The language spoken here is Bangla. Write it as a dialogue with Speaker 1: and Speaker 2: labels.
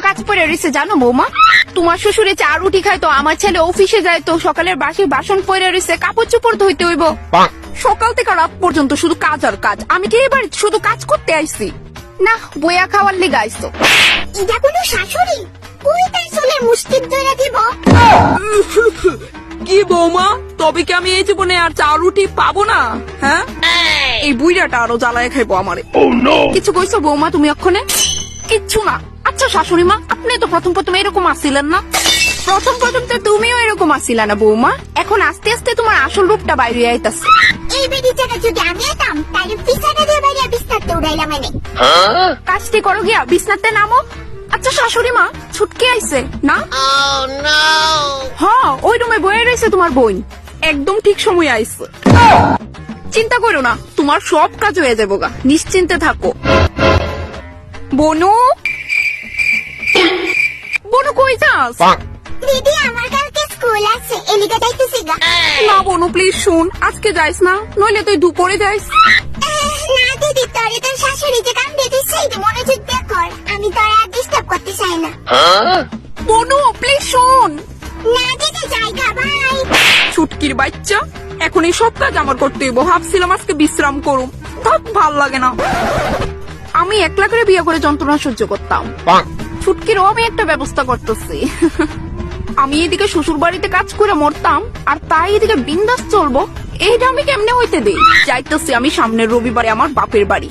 Speaker 1: কাজ পড়ে রয়েছে জানো বৌমা? তোমার শ্বশুরে চা রুটি খায় তো, আমার ছেলে অফিসে যায় তো, সকালের বাসি বাসন পড়ে রয়েছে, কাপড় চোপড় ধুইতে হইব। সকাল থেকে রাত পর্যন্ত শুধু কাজ আর কাজ। আমি কি এবার শুধু কাজ করতে আইছি না, বইয়া খাওয়ার লেগে আইসো।
Speaker 2: এটা কোনো শাশুড়ি? ওই তার চুলের মুষ্টি ধরে দিব।
Speaker 1: কি বৌমা, তবে কি আমি এই জীবনে আর চা রুটি পাবো না? হ্যাঁ, এই বুইড়াটা আরো জ্বালায় খাইবো আমারে। কিছু কইছো বৌমা তুমি অক্ষণে? কিচ্ছু না। আচ্ছা শাশুড়ি মা, আপনি তো প্রথম প্রথম এরকম আসছিলেন না? প্রথম প্রথম তো তুমিও এরকম আসছিলা না বৌমা, এখন আস্তে আস্তে তোমার আসল রূপটা বাইরে আইতাছে।
Speaker 2: এই বেরিটাকে যদি আমি এতাম তাহলে পিছাটা দিয়ে বাইরে বিস্তারতে উড়াইলাম এনে।
Speaker 1: কাজটি করো গিয়া বিছনাতে নামো। আচ্ছা শাশুড়ি মা, ছুটকে আইছে না? হ্যাঁ, ওই রুমে বয়ে রয়েছে তোমার বোন, একদম ঠিক সময় আইছে। চিন্তা করো না, তোমার সব কাজ হয়ে যাবো গা, নিশ্চিন্তে থাকো। বনু, বনু কই যাস?
Speaker 2: দিদি আমার কালকে স্কুল আছে, এলিকা যাইতেছি গা।
Speaker 1: না বনু প্লিজ শুন, আজকে যাইস না, নইলে তুই দুপুরে যাইস।
Speaker 2: না দিদি, তোরে তোর শাশুড়ি যে কাম দিতে সেইটা মনোযোগ দিয়ে কর, আমি তোর আর ডিস্টার্ব করতে চাই না।
Speaker 1: বনু প্লিজ শুন।
Speaker 2: না দিদি, জায়গা বাই।
Speaker 1: ছুটকির বাচ্চা, এখন এই সব কাজ আমার করতে হইব। ভাবছিলাম আজকে বিশ্রাম করুম, থাক ভাল লাগে না। আমি একলা করে বিয়ে করে যন্ত্রণা সহ্য করতাম, ছুটকিরও আমি একটা ব্যবস্থা করতেছি। আমি এদিকে শ্বশুর বাড়িতে কাজ করে মরতাম, আর তাই এদিকে বিন্দাস চলবো, এইটা আমি কেমনে হইতে দেই? যাইতেছি আমি সামনের রবিবারে আমার বাপের বাড়ি।